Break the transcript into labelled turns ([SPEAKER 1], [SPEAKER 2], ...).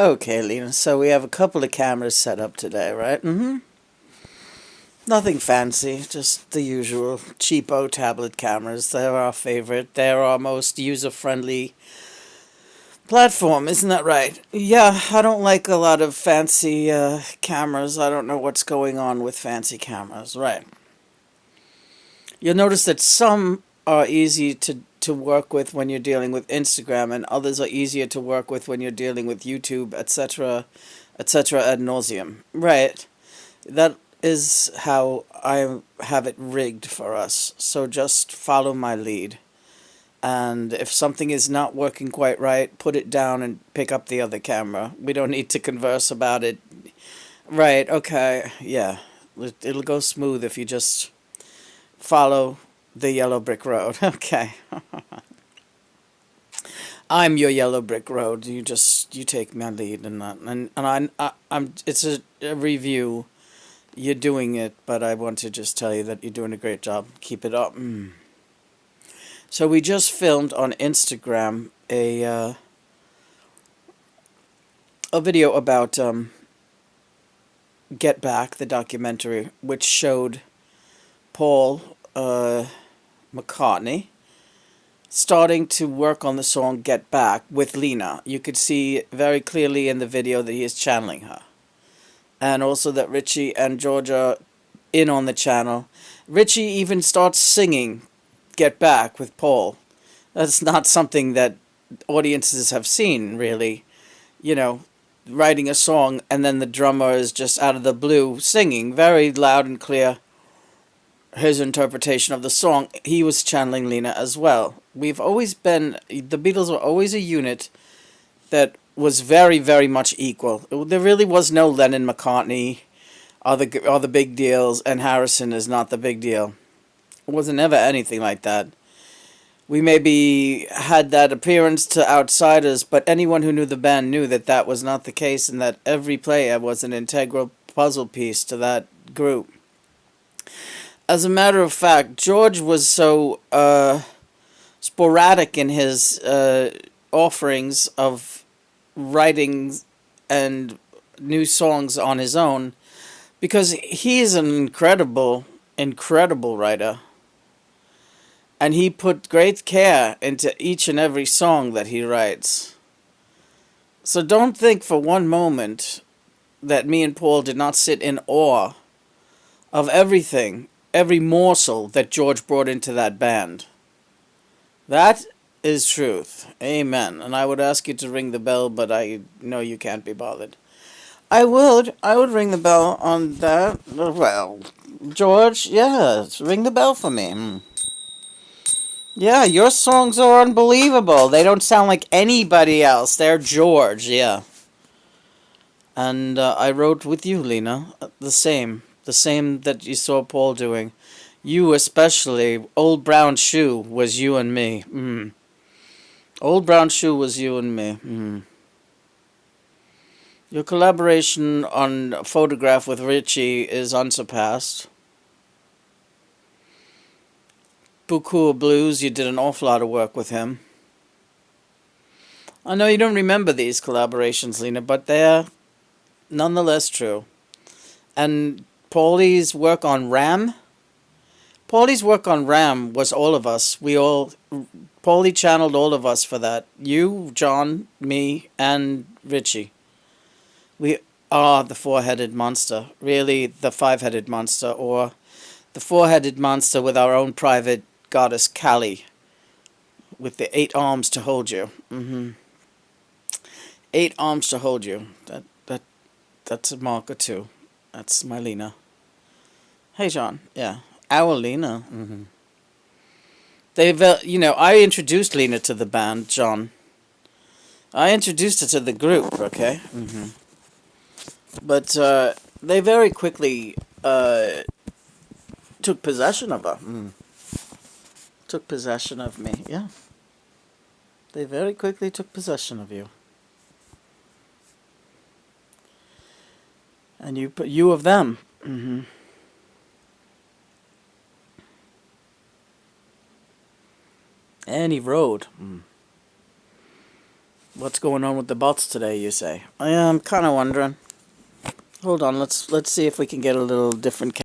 [SPEAKER 1] Okay, Lena, so we have a couple of cameras set up today, right? Nothing fancy, just the usual cheapo tablet cameras. They're our favorite. They're our most user-friendly platform, isn't that right? Yeah, I don't like a lot of fancy cameras. I don't know what's going on with fancy cameras, right? You'll notice that some are easy to work with when you're dealing with Instagram, and others are easier to work with when you're dealing with YouTube, etc., etc. ad nauseum. Right. That is how I have it rigged for us. So just follow my lead. And if something is not working quite right, put it down and pick up the other camera. We don't need to converse about it. Right, okay, yeah. It'll go smooth if you just follow the yellow brick road. Okay. I'm your yellow brick road. You take my lead in that. I'm it's a review. You're doing it, but I want to just tell you that you're doing a great job. Keep it up. So we just filmed on Instagram a video about Get Back, the documentary, which showed Paul McCartney starting to work on the song Get Back with Lena. You could see very clearly in the video that he is channeling her. And also that Richie and Georgia in on the channel. Richie even starts singing Get Back with Paul. That's not something that audiences have seen, really. You know, writing a song and then the drummer is just out of the blue singing very loud and clear his interpretation of the song. He was channeling Lena as well. The Beatles were always a unit that was very, very much equal. There really was no Lennon, McCartney are the big deals, and Harrison is not the big deal. It wasn't ever anything like that. We maybe had that appearance to outsiders, but anyone who knew the band knew that that was not the case, and that every player was an integral puzzle piece to that group. As a matter of fact, George was so sporadic in his offerings of writing and new songs on his own, because he is an incredible, incredible writer. And he put great care into each and every song that he writes. So don't think for one moment that me and Paul did not sit in awe of everything, every morsel that George brought into that band. That is truth. Amen. And I would ask you to ring the bell, but I know you can't be bothered. I would ring the bell on that. Well, George, yes, ring the bell for me. Yeah, your songs are unbelievable. They don't sound like anybody else. They're George, yeah. And I wrote with you, Lena, the same. The same that you saw Paul doing. You especially. Old Brown Shoe was you and me. Old Brown Shoe was you and me. Your collaboration on Photograph with Richie is unsurpassed. Buku Blues, you did an awful lot of work with him. I know you don't remember these collaborations, Lena, but they're nonetheless true. And Paulie's work on Ram? Paulie's work on Ram was all of us. Paulie channeled all of us for that. You, John, me, and Richie. We are the four-headed monster. Really, the five-headed monster, or the four-headed monster with our own private goddess Kali, with the 8 arms to hold you. 8 arms to hold you. That's a marker too. That's my Lena. Hey, John. Yeah, our Lena. I introduced Lena to the band, John. I introduced her to the group. Okay. But they very quickly took possession of her. Took possession of me, yeah. They very quickly took possession of you. And you of them. Any road. What's going on with the bots today, you say? I'm kind of wondering. Hold on, let's see if we can get a little different